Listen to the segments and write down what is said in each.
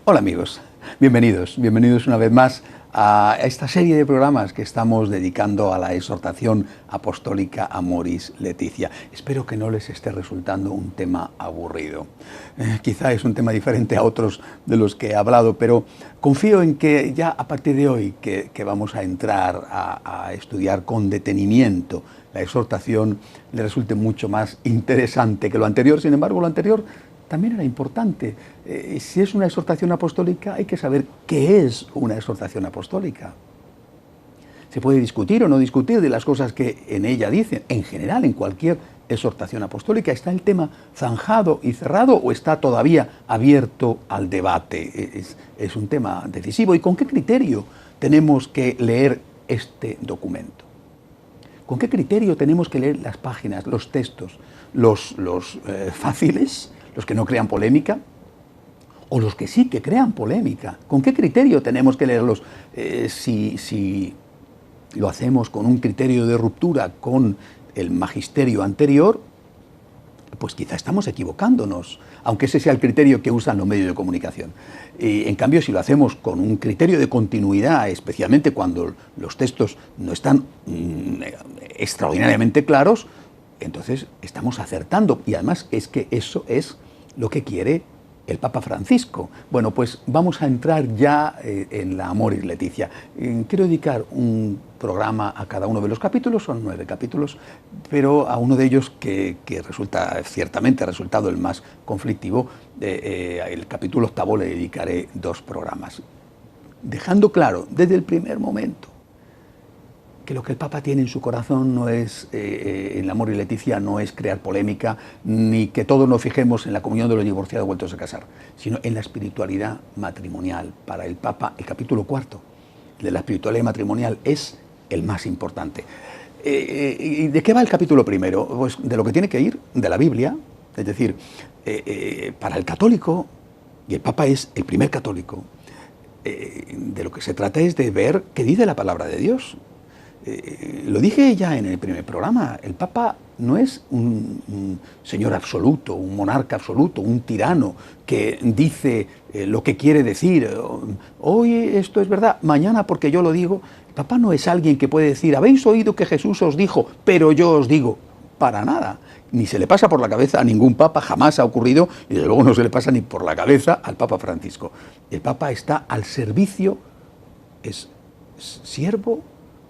Hola amigos, bienvenidos una vez más a esta serie de programas que estamos dedicando a la exhortación apostólica Amoris Laetitia. Espero que no les esté resultando un tema aburrido. Quizá es un tema diferente a otros de los que he hablado, pero confío en que ya a partir de hoy que vamos a entrar a estudiar con detenimiento la exhortación, le resulte mucho más interesante que lo anterior. Sin embargo, lo anterior también era importante. Si es una exhortación apostólica, hay que saber qué es una exhortación apostólica. Se puede discutir o no discutir de las cosas que en ella dicen. En general, en cualquier exhortación apostólica, ¿está el tema zanjado y cerrado o está todavía abierto al debate? Es un tema decisivo. ¿Y con qué criterio tenemos que leer este documento? ¿Con qué criterio tenemos que leer las páginas, los textos? ¿Los fáciles? ¿Los que no crean polémica? ¿O los que sí que crean polémica? ¿Con qué criterio tenemos que leerlos? Si lo hacemos con un criterio de ruptura con el magisterio anterior, pues quizá estamos equivocándonos, aunque ese sea el criterio que usan los medios de comunicación. Y en cambio, si lo hacemos con un criterio de continuidad, especialmente cuando los textos no están extraordinariamente claros, entonces estamos acertando. Y además es que eso es lo que quiere el Papa Francisco. Bueno, pues vamos a entrar ya en la Amoris Laetitia. Quiero dedicar un programa a cada uno de los capítulos, son 9 capítulos, pero a uno de ellos que ciertamente ha resultado el más conflictivo, el capítulo 8 le dedicaré 2 programas. Dejando claro desde el primer momento que lo que el Papa tiene en su corazón no es, en la Amoris Laetitia, no es crear polémica, ni que todos nos fijemos en la comunión de los divorciados vueltos a casar, sino en la espiritualidad matrimonial. Para el Papa, el capítulo 4 de la espiritualidad matrimonial es el más importante. ¿Y de qué va el capítulo 1? Pues de lo que tiene que ir de la Biblia, es decir, para el católico, y el Papa es el primer católico, de lo que se trata es de ver qué dice la palabra de Dios. Lo dije ya en el primer programa, el Papa no es un señor absoluto, un monarca absoluto, un tirano que dice lo que quiere decir. Hoy esto es verdad, mañana porque yo lo digo. El Papa no es alguien que puede decir, habéis oído que Jesús os dijo, pero yo os digo. Para nada. Ni se le pasa por la cabeza a ningún Papa, jamás ha ocurrido, y desde luego no se le pasa ni por la cabeza al Papa Francisco. El Papa está al servicio, es siervo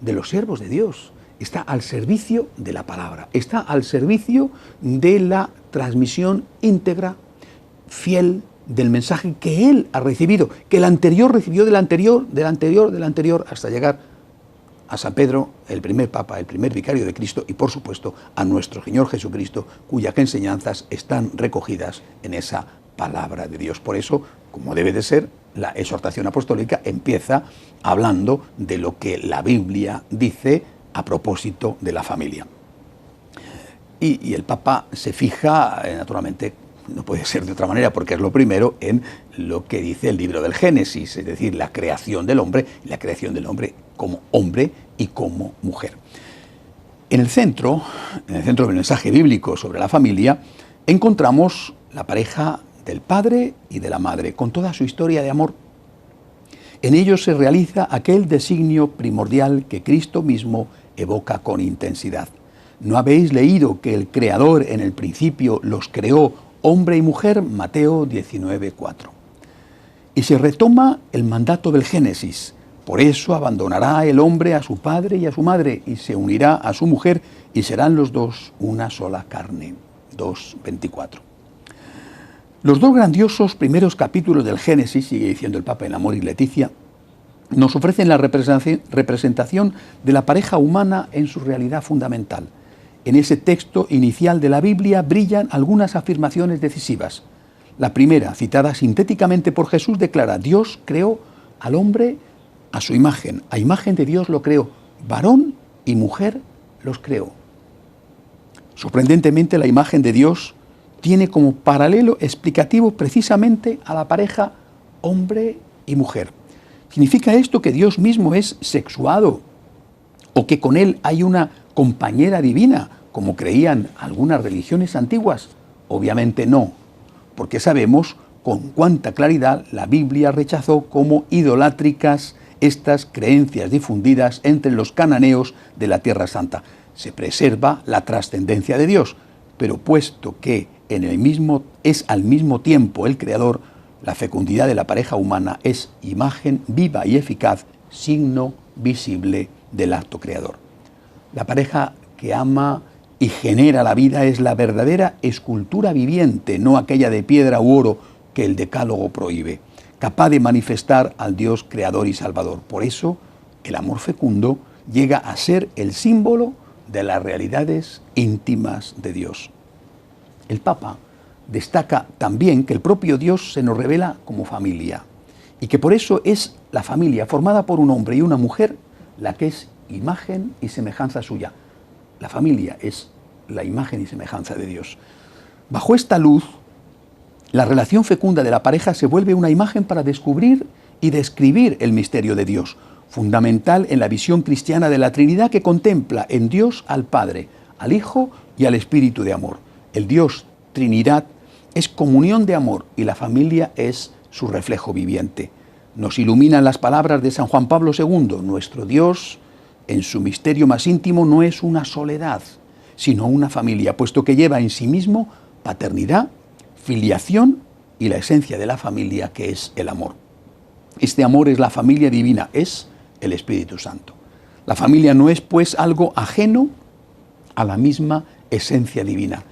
de los siervos de Dios, está al servicio de la palabra, está al servicio de la transmisión íntegra, fiel del mensaje que él ha recibido, que el anterior recibió del anterior, hasta llegar a San Pedro, el primer Papa, el primer vicario de Cristo, y por supuesto a nuestro Señor Jesucristo, cuyas enseñanzas están recogidas en esa palabra de Dios. Por eso, como debe de ser, la exhortación apostólica empieza hablando de lo que la Biblia dice a propósito de la familia. Y el Papa se fija, naturalmente, no puede ser de otra manera porque es lo primero, en lo que dice el libro del Génesis, es decir, la creación del hombre, y la creación del hombre como hombre y como mujer. En el centro del mensaje bíblico sobre la familia, encontramos la pareja del padre y de la madre, con toda su historia de amor. En ellos se realiza aquel designio primordial que Cristo mismo evoca con intensidad. ¿No habéis leído que el Creador en el principio los creó hombre y mujer? Mateo 19:4. Y se retoma el mandato del Génesis. Por eso abandonará el hombre a su padre y a su madre, y se unirá a su mujer, y serán los dos una sola carne. 2:24. Los 2 grandiosos primeros capítulos del Génesis, sigue diciendo el Papa en Amoris Laetitia, nos ofrecen la representación de la pareja humana en su realidad fundamental. En ese texto inicial de la Biblia brillan algunas afirmaciones decisivas. La primera, citada sintéticamente por Jesús, declara: Dios creó al hombre a su imagen. A imagen de Dios lo creó. Varón y mujer los creó. Sorprendentemente, la imagen de Dios tiene como paralelo explicativo precisamente a la pareja hombre y mujer. ¿Significa esto que Dios mismo es sexuado o que con él hay una compañera divina, como creían algunas religiones antiguas? Obviamente no, porque sabemos con cuánta claridad la Biblia rechazó como idolátricas estas creencias difundidas entre los cananeos de la Tierra Santa. Se preserva la trascendencia de Dios, pero puesto que es al mismo tiempo el Creador, la fecundidad de la pareja humana es imagen viva y eficaz, signo visible del acto creador. La pareja que ama y genera la vida es la verdadera escultura viviente, no aquella de piedra u oro que el Decálogo prohíbe, capaz de manifestar al Dios creador y salvador. Por eso, el amor fecundo llega a ser el símbolo de las realidades íntimas de Dios. El Papa destaca también que el propio Dios se nos revela como familia y que por eso es la familia formada por un hombre y una mujer la que es imagen y semejanza suya. La familia es la imagen y semejanza de Dios. Bajo esta luz, la relación fecunda de la pareja se vuelve una imagen para descubrir y describir el misterio de Dios, fundamental en la visión cristiana de la Trinidad que contempla en Dios al Padre, al Hijo y al Espíritu de amor. El Dios Trinidad es comunión de amor y la familia es su reflejo viviente. Nos iluminan las palabras de San Juan Pablo II. Nuestro Dios, en su misterio más íntimo, no es una soledad, sino una familia, puesto que lleva en sí mismo paternidad, filiación y la esencia de la familia, que es el amor. Este amor es la familia divina, es el Espíritu Santo. La familia no es, pues, algo ajeno a la misma esencia divina.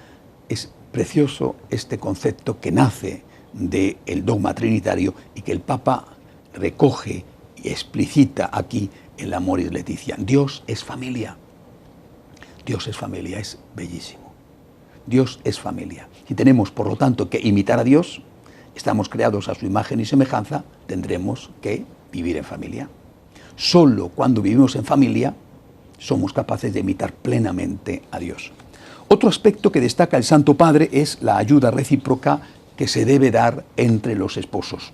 Es precioso este concepto que nace del dogma trinitario y que el Papa recoge y explicita aquí en la Amoris Laetitia. Dios es familia. Dios es familia, es bellísimo. Dios es familia. Si tenemos, por lo tanto, que imitar a Dios, estamos creados a su imagen y semejanza, tendremos que vivir en familia. Solo cuando vivimos en familia somos capaces de imitar plenamente a Dios. Otro aspecto que destaca el Santo Padre es la ayuda recíproca que se debe dar entre los esposos.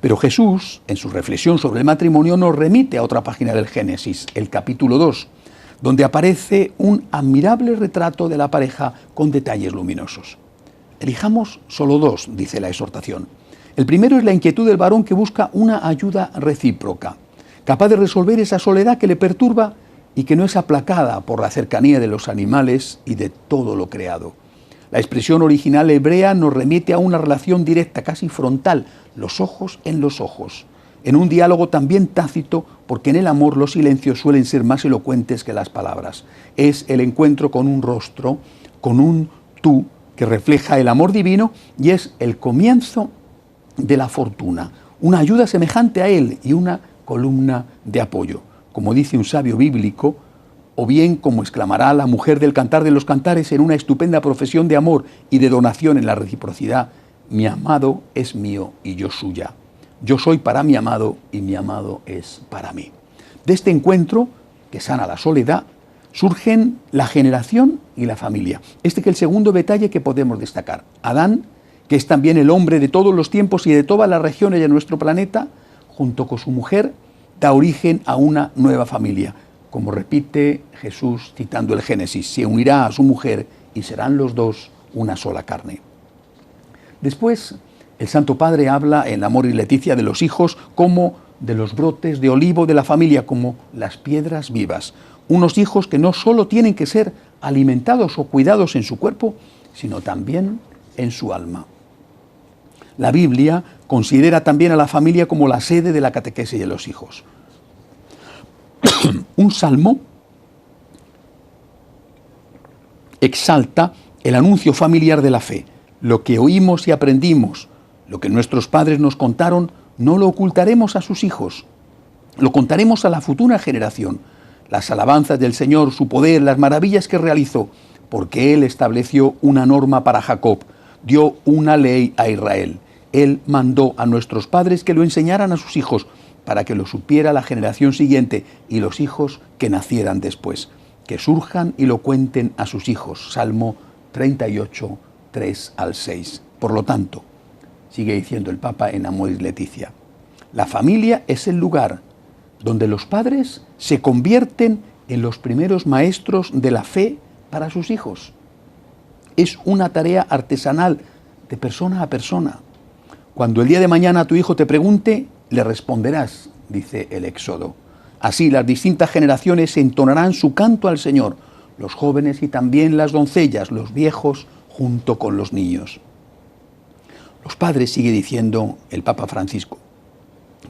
Pero Jesús, en su reflexión sobre el matrimonio, nos remite a otra página del Génesis, el capítulo 2, donde aparece un admirable retrato de la pareja con detalles luminosos. Elijamos solo dos, dice la exhortación. El primero es la inquietud del varón que busca una ayuda recíproca, capaz de resolver esa soledad que le perturba y que no es aplacada por la cercanía de los animales y de todo lo creado. La expresión original hebrea nos remite a una relación directa, casi frontal, los ojos en los ojos, en un diálogo también tácito, porque en el amor los silencios suelen ser más elocuentes que las palabras. Es el encuentro con un rostro, con un tú, que refleja el amor divino y es el comienzo de la fortuna, una ayuda semejante a él y una columna de apoyo. Como dice un sabio bíblico, o bien como exclamará la mujer del Cantar de los Cantares en una estupenda profesión de amor y de donación en la reciprocidad: mi amado es mío y yo suya. Yo soy para mi amado y mi amado es para mí. De este encuentro, que sana la soledad, surgen la generación y la familia. Este es el segundo detalle que podemos destacar. Adán, que es también el hombre de todos los tiempos y de todas las regiones de nuestro planeta, junto con su mujer, da origen a una nueva familia. Como repite Jesús citando el Génesis, se unirá a su mujer y serán los dos una sola carne. Después, el Santo Padre habla en la Amoris Laetitia de los hijos como de los brotes de olivo de la familia, como las piedras vivas. Unos hijos que no solo tienen que ser alimentados o cuidados en su cuerpo, sino también en su alma. La Biblia considera también a la familia como la sede de la catequesis de los hijos. Un salmo exalta el anuncio familiar de la fe. Lo que oímos y aprendimos, lo que nuestros padres nos contaron, no lo ocultaremos a sus hijos. Lo contaremos a la futura generación. Las alabanzas del Señor, su poder, las maravillas que realizó, porque Él estableció una norma para Jacob, dio una ley a Israel. Él mandó a nuestros padres que lo enseñaran a sus hijos, para que lo supiera la generación siguiente y los hijos que nacieran después, que surjan y lo cuenten a sus hijos. Salmo 38, 3 al 6. Por lo tanto, sigue diciendo el Papa en Amoris Laetitia, la familia es el lugar donde los padres se convierten en los primeros maestros de la fe para sus hijos. Es una tarea artesanal de persona a persona. Cuando el día de mañana tu hijo te pregunte, le responderás, dice el Éxodo. Así las distintas generaciones entonarán su canto al Señor, los jóvenes y también las doncellas, los viejos junto con los niños. Los padres, sigue diciendo el Papa Francisco,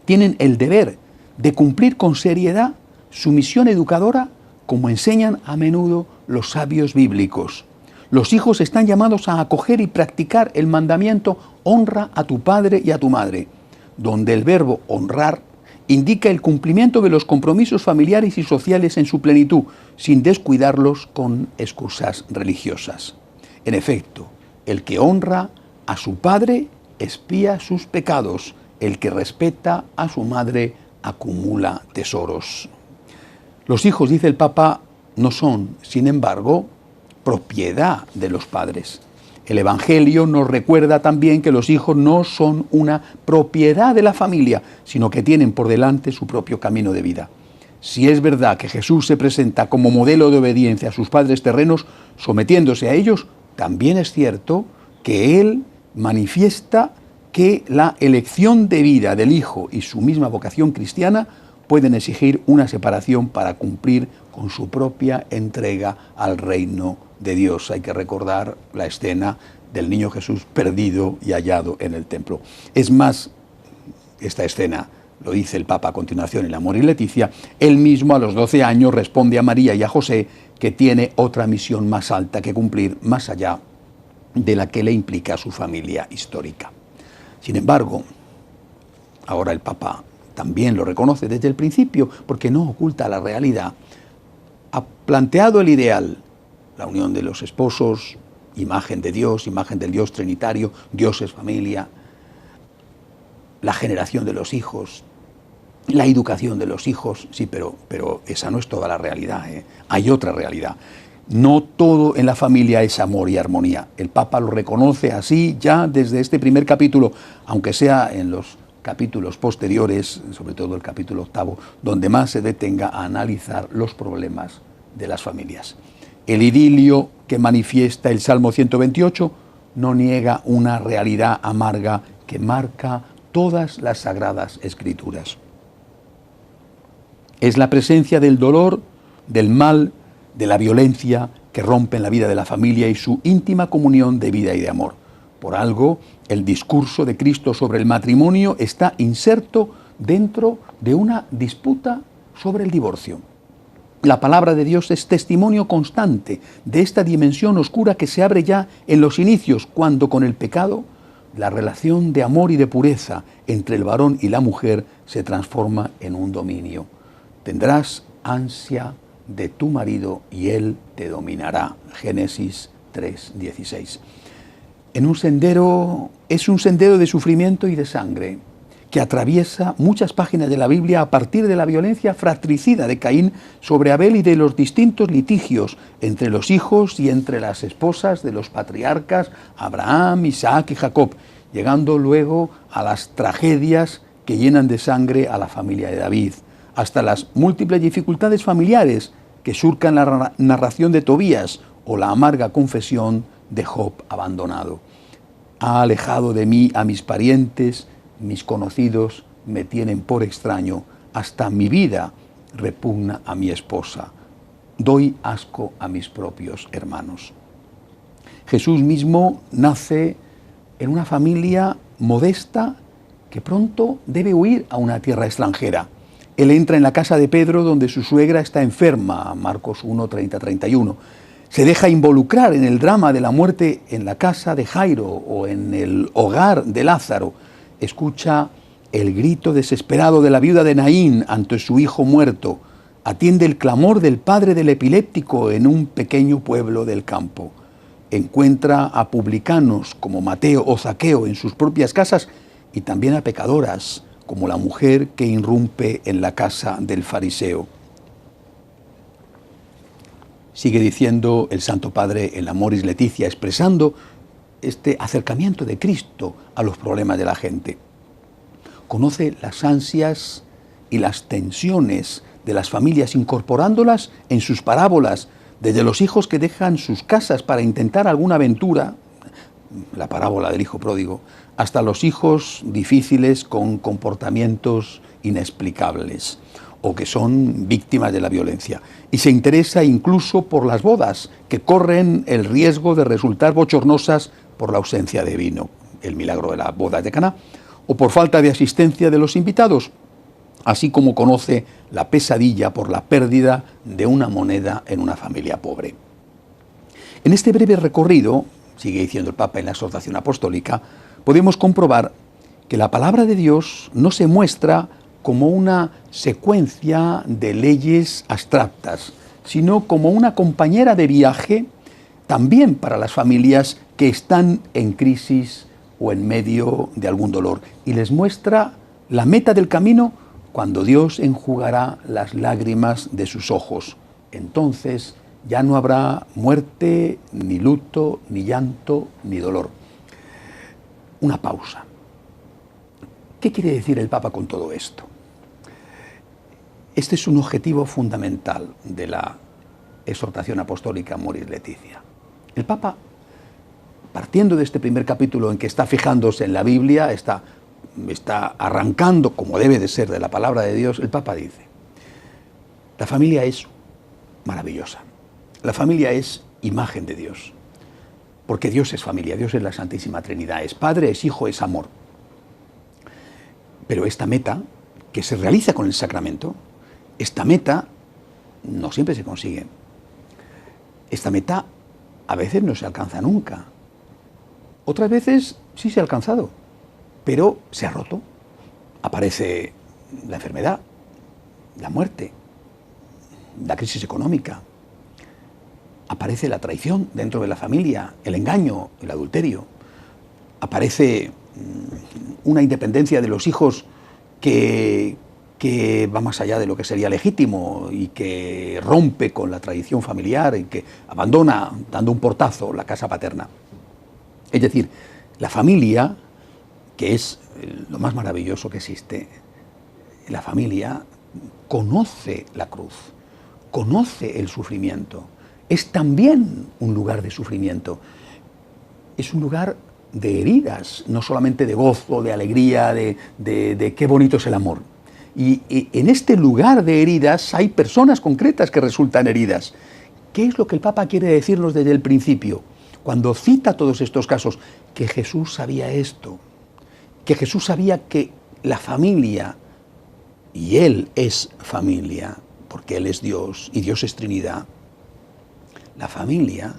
tienen el deber de cumplir con seriedad su misión educadora, como enseñan a menudo los sabios bíblicos. Los hijos están llamados a acoger y practicar el mandamiento honra a tu padre y a tu madre, donde el verbo honrar indica el cumplimiento de los compromisos familiares y sociales en su plenitud, sin descuidarlos con excusas religiosas. En efecto, el que honra a su padre expía sus pecados, el que respeta a su madre acumula tesoros. Los hijos, dice el Papa, no son, sin embargo, propiedad de los padres. El Evangelio nos recuerda también que los hijos no son una propiedad de la familia, sino que tienen por delante su propio camino de vida. Si es verdad que Jesús se presenta como modelo de obediencia a sus padres terrenos, sometiéndose a ellos, también es cierto que Él manifiesta que la elección de vida del Hijo y su misma vocación cristiana pueden exigir una separación para cumplir con su propia entrega al reino de Dios. Hay que recordar la escena del niño Jesús perdido y hallado en el templo. Es más, esta escena, lo dice el Papa a continuación en Amor y Leticia, él mismo a los 12 años responde a María y a José que tiene otra misión más alta que cumplir, más allá de la que le implica su familia histórica. Sin embargo, ahora el Papa también lo reconoce desde el principio, porque no oculta la realidad. Ha planteado el ideal, la unión de los esposos, imagen de Dios, imagen del Dios trinitario, Dios es familia, la generación de los hijos, la educación de los hijos, sí, pero esa no es toda la realidad, ¿eh? Hay otra realidad. No todo en la familia es amor y armonía. El Papa lo reconoce así ya desde este primer capítulo, aunque sea en los capítulos posteriores, sobre todo el capítulo 8, donde más se detenga a analizar los problemas de las familias. El idilio que manifiesta el Salmo 128 no niega una realidad amarga que marca todas las sagradas escrituras. Es la presencia del dolor, del mal, de la violencia que rompen la vida de la familia y su íntima comunión de vida y de amor. Por algo, el discurso de Cristo sobre el matrimonio está inserto dentro de una disputa sobre el divorcio. La palabra de Dios es testimonio constante de esta dimensión oscura que se abre ya en los inicios, cuando con el pecado la relación de amor y de pureza entre el varón y la mujer se transforma en un dominio. Tendrás ansia de tu marido y él te dominará. Génesis 3:16. Es un sendero de sufrimiento y de sangre que atraviesa muchas páginas de la Biblia a partir de la violencia fratricida de Caín sobre Abel y de los distintos litigios entre los hijos y entre las esposas de los patriarcas Abraham, Isaac y Jacob, llegando luego a las tragedias que llenan de sangre a la familia de David, hasta las múltiples dificultades familiares que surcan la narración de Tobías o la amarga confesión de Job abandonado. Ha alejado de mí a mis parientes, mis conocidos me tienen por extraño, hasta mi vida repugna a mi esposa. Doy asco a mis propios hermanos. Jesús mismo nace en una familia modesta que pronto debe huir a una tierra extranjera. Él entra en la casa de Pedro, donde su suegra está enferma, Marcos 1:30-31. Se deja involucrar en el drama de la muerte en la casa de Jairo o en el hogar de Lázaro. Escucha el grito desesperado de la viuda de Naín ante su hijo muerto. Atiende el clamor del padre del epiléptico en un pequeño pueblo del campo. Encuentra a publicanos como Mateo o Zaqueo en sus propias casas y también a pecadoras como la mujer que irrumpe en la casa del fariseo. Sigue diciendo el Santo Padre en Amoris Leticia, expresando este acercamiento de Cristo a los problemas de la gente. Conoce las ansias y las tensiones de las familias, incorporándolas en sus parábolas, desde los hijos que dejan sus casas para intentar alguna aventura, la parábola del hijo pródigo, hasta los hijos difíciles con comportamientos inexplicables o que son víctimas de la violencia. Y se interesa incluso por las bodas, que corren el riesgo de resultar bochornosas por la ausencia de vino, el milagro de las bodas de Caná, o por falta de asistencia de los invitados, así como conoce la pesadilla por la pérdida de una moneda en una familia pobre. En este breve recorrido, sigue diciendo el Papa en la exhortación apostólica, podemos comprobar que la palabra de Dios no se muestra como una secuencia de leyes abstractas, sino como una compañera de viaje también para las familias que están en crisis o en medio de algún dolor, y les muestra la meta del camino cuando Dios enjugará las lágrimas de sus ojos. Entonces ya no habrá muerte, ni luto, ni llanto, ni dolor. Una pausa. ¿Qué quiere decir el Papa con todo esto? Este es un objetivo fundamental de la exhortación apostólica Amoris Laetitia. El Papa, partiendo de este primer capítulo en que está fijándose en la Biblia, está arrancando, como debe de ser, de la palabra de Dios, el Papa dice: la familia es maravillosa. La familia es imagen de Dios. Porque Dios es familia, Dios es la Santísima Trinidad, es Padre, es Hijo, es amor. Pero esta meta, que se realiza con el sacramento, esta meta no siempre se consigue. Esta meta a veces no se alcanza nunca. Otras veces sí se ha alcanzado, pero se ha roto. Aparece la enfermedad, la muerte, la crisis económica. Aparece la traición dentro de la familia, el engaño, el adulterio. Aparece una independencia de los hijos que va más allá de lo que sería legítimo y que rompe con la tradición familiar y que abandona, dando un portazo, la casa paterna. Es decir, la familia, que es lo más maravilloso que existe, la familia conoce la cruz, conoce el sufrimiento. Es también un lugar de sufrimiento. Es un lugar de heridas, no solamente de gozo, de alegría, de qué bonito es el amor. Y en este lugar de heridas hay personas concretas que resultan heridas. ¿Qué es lo que el Papa quiere decirnos desde el principio? Cuando cita todos estos casos, que Jesús sabía esto, que Jesús sabía que la familia, y Él es familia, porque Él es Dios y Dios es Trinidad, la familia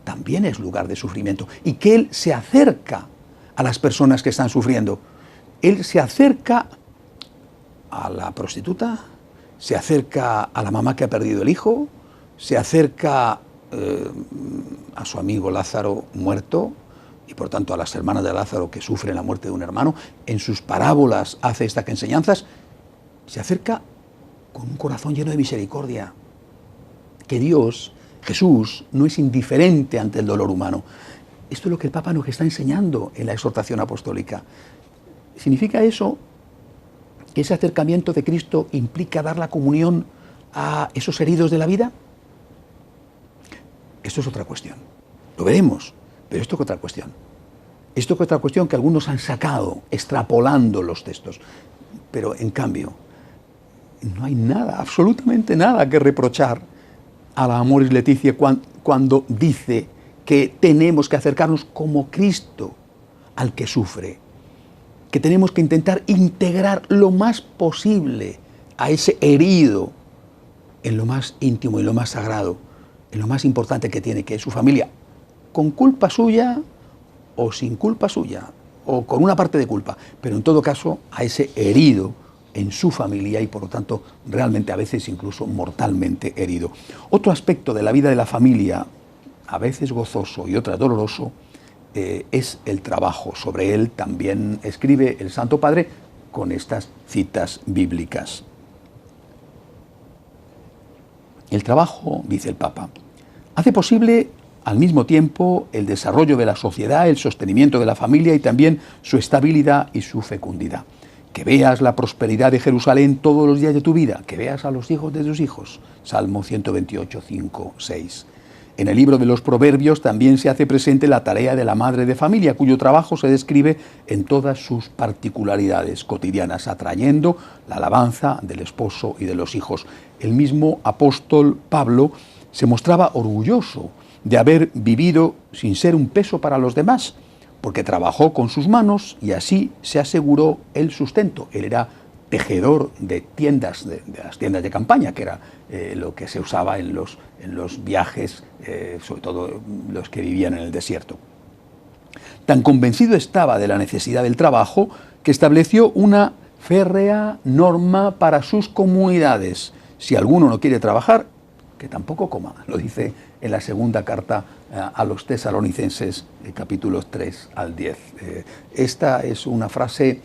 también es lugar de sufrimiento y que Él se acerca a las personas que están sufriendo. Él se acerca a la prostituta, se acerca a la mamá que ha perdido el hijo, se acerca a su amigo Lázaro muerto y por tanto a las hermanas de Lázaro que sufren la muerte de un hermano. En sus parábolas hace estas enseñanzas. Se acerca con un corazón lleno de misericordia. Que Dios, Jesús, no es indiferente ante el dolor humano. Esto es lo que el Papa nos está enseñando en la exhortación apostólica. ¿Significa eso que ese acercamiento de Cristo implica dar la comunión a esos heridos de la vida? Esto es otra cuestión. Lo veremos, pero esto es otra cuestión. Esto es otra cuestión que algunos han sacado, extrapolando los textos. Pero, en cambio, no hay nada, absolutamente nada que reprochar a la Amoris Laetitia cuando dice que tenemos que acercarnos como Cristo al que sufre, que tenemos que intentar integrar lo más posible a ese herido en lo más íntimo y lo más sagrado, en lo más importante que tiene, que es su familia, con culpa suya o sin culpa suya, o con una parte de culpa, pero en todo caso a ese herido en su familia y por lo tanto realmente a veces incluso mortalmente herido. Otro aspecto de la vida de la familia, a veces gozoso y otras doloroso, es el trabajo. Sobre él también escribe el Santo Padre con estas citas bíblicas. El trabajo, dice el Papa, hace posible al mismo tiempo el desarrollo de la sociedad, el sostenimiento de la familia y también su estabilidad y su fecundidad. Que veas la prosperidad de Jerusalén todos los días de tu vida, que veas a los hijos de tus hijos. Salmo 128, 5, 6. En el libro de los Proverbios también se hace presente la tarea de la madre de familia, cuyo trabajo se describe en todas sus particularidades cotidianas, atrayendo la alabanza del esposo y de los hijos. El mismo apóstol Pablo se mostraba orgulloso de haber vivido sin ser un peso para los demás, porque trabajó con sus manos y así se aseguró el sustento. Él era tejedor de tiendas, de las tiendas de campaña, que era lo que se usaba en los viajes, sobre todo los que vivían en el desierto. Tan convencido estaba de la necesidad del trabajo que estableció una férrea norma para sus comunidades. Si alguno no quiere trabajar, que tampoco coma. Lo dice en la segunda carta a los tesalonicenses, capítulos 3 al 10. Esta es una frase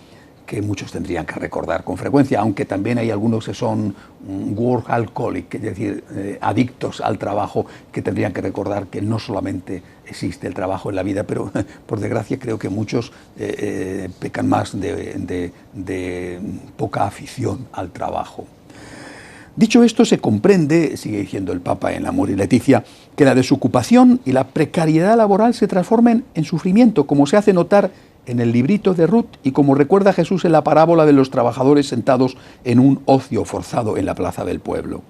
que muchos tendrían que recordar con frecuencia, aunque también hay algunos que son workaholic, es decir, adictos al trabajo, que tendrían que recordar que no solamente existe el trabajo en la vida, pero por desgracia creo que muchos pecan más de poca afición al trabajo. Dicho esto, se comprende, sigue diciendo el Papa en Amor y Leticia, que la desocupación y la precariedad laboral se transformen en sufrimiento, como se hace notar en el librito de Ruth y como recuerda Jesús en la parábola de los trabajadores sentados en un ocio forzado en la plaza del pueblo.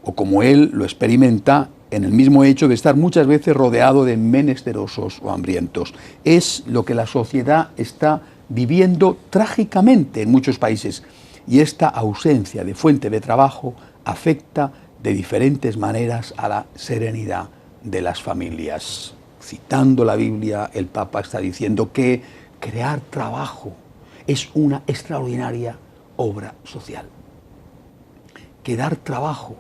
O como él lo experimenta en el mismo hecho de estar muchas veces rodeado de menesterosos o hambrientos. Es lo que la sociedad está viviendo trágicamente en muchos países. Y esta ausencia de fuente de trabajo afecta de diferentes maneras a la serenidad de las familias. Citando la Biblia, el Papa está diciendo que crear trabajo es una extraordinaria obra social. Que dar trabajo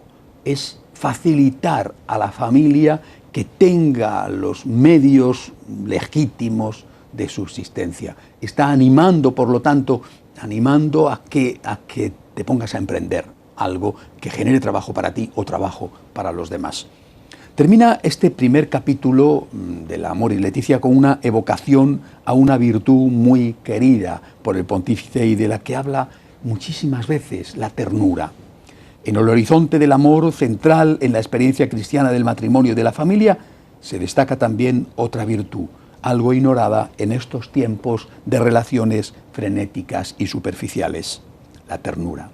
es facilitar a la familia que tenga los medios legítimos de subsistencia. Está animando, por lo tanto, a que te pongas a emprender algo que genere trabajo para ti o trabajo para los demás. Termina este primer capítulo del Amor y Leticia con una evocación a una virtud muy querida por el pontífice y de la que habla muchísimas veces, la ternura. En el horizonte del amor central en la experiencia cristiana del matrimonio y de la familia se destaca también otra virtud, algo ignorada en estos tiempos de relaciones frenéticas y superficiales, la ternura.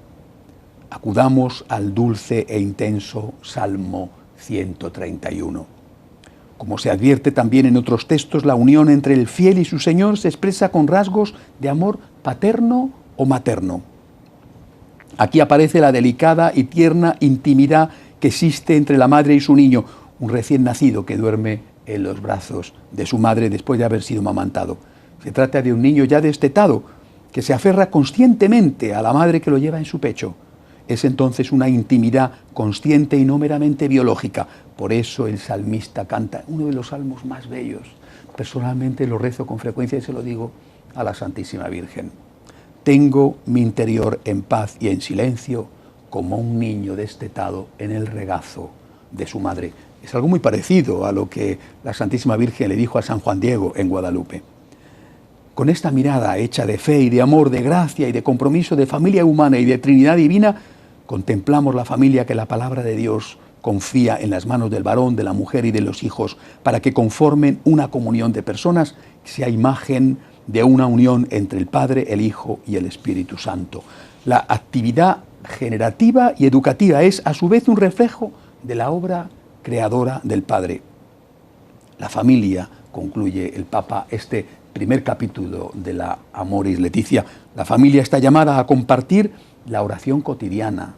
Acudamos al dulce e intenso Salmo 131. Como se advierte también en otros textos, la unión entre el fiel y su Señor se expresa con rasgos de amor paterno o materno. Aquí aparece la delicada y tierna intimidad que existe entre la madre y su niño, un recién nacido que duerme en los brazos de su madre después de haber sido amamantado. Se trata de un niño ya destetado, que se aferra conscientemente a la madre que lo lleva en su pecho. Es entonces una intimidad consciente y no meramente biológica. Por eso el salmista canta uno de los salmos más bellos. Personalmente lo rezo con frecuencia y se lo digo a la Santísima Virgen. Tengo mi interior en paz y en silencio, como un niño destetado en el regazo de su madre. Es algo muy parecido a lo que la Santísima Virgen le dijo a San Juan Diego en Guadalupe. Con esta mirada hecha de fe y de amor, de gracia y de compromiso, de familia humana y de Trinidad divina, contemplamos la familia que la palabra de Dios confía en las manos del varón, de la mujer y de los hijos, para que conformen una comunión de personas que sea imagen de una unión entre el Padre, el Hijo y el Espíritu Santo. La actividad generativa y educativa es a su vez un reflejo de la obra creadora del Padre. La familia, concluye el Papa este primer capítulo de la Amoris Leticia, la familia está llamada a compartir la oración cotidiana,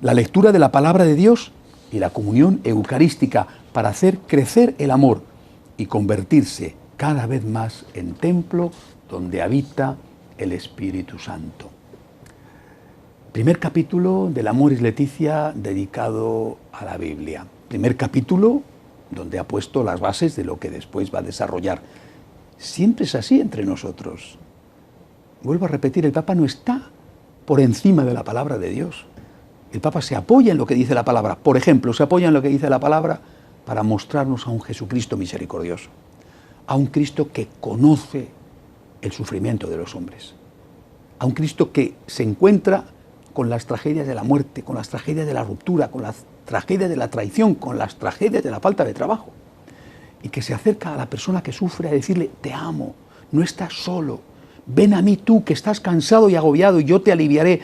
la lectura de la palabra de Dios y la comunión eucarística para hacer crecer el amor y convertirse cada vez más en templo donde habita el Espíritu Santo. Primer capítulo del Amoris Leticia dedicado a la Biblia. Primer capítulo donde ha puesto las bases de lo que después va a desarrollar. Siempre es así entre nosotros. Vuelvo a repetir, el Papa no está por encima de la palabra de Dios. El Papa se apoya en lo que dice la palabra. Por ejemplo, se apoya en lo que dice la palabra para mostrarnos a un Jesucristo misericordioso, a un Cristo que conoce el sufrimiento de los hombres, a un Cristo que se encuentra con las tragedias de la muerte, con las tragedias de la ruptura, con las tragedias de la traición, con las tragedias de la falta de trabajo. Y que se acerca a la persona que sufre a decirle, te amo, no estás solo, ven a mí tú que estás cansado y agobiado y yo te aliviaré.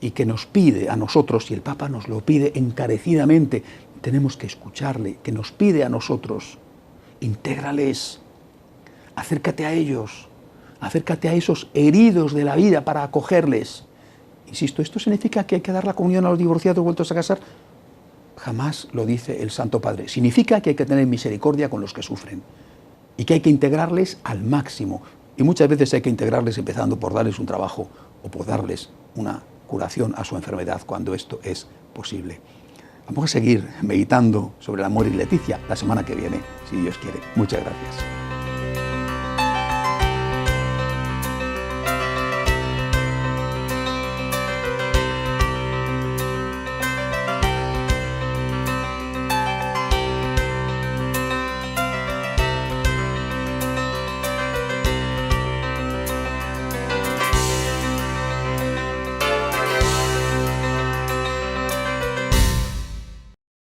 Y que nos pide a nosotros, y el Papa nos lo pide encarecidamente, tenemos que escucharle, que nos pide a nosotros, intégrales, acércate a ellos, acércate a esos heridos de la vida para acogerles. Insisto, ¿esto significa que hay que dar la comunión a los divorciados vueltos a casar? Jamás lo dice el Santo Padre. Significa que hay que tener misericordia con los que sufren y que hay que integrarles al máximo. Y muchas veces hay que integrarles empezando por darles un trabajo o por darles una curación a su enfermedad cuando esto es posible. Vamos a seguir meditando sobre el amor y Leticia la semana que viene, si Dios quiere. Muchas gracias.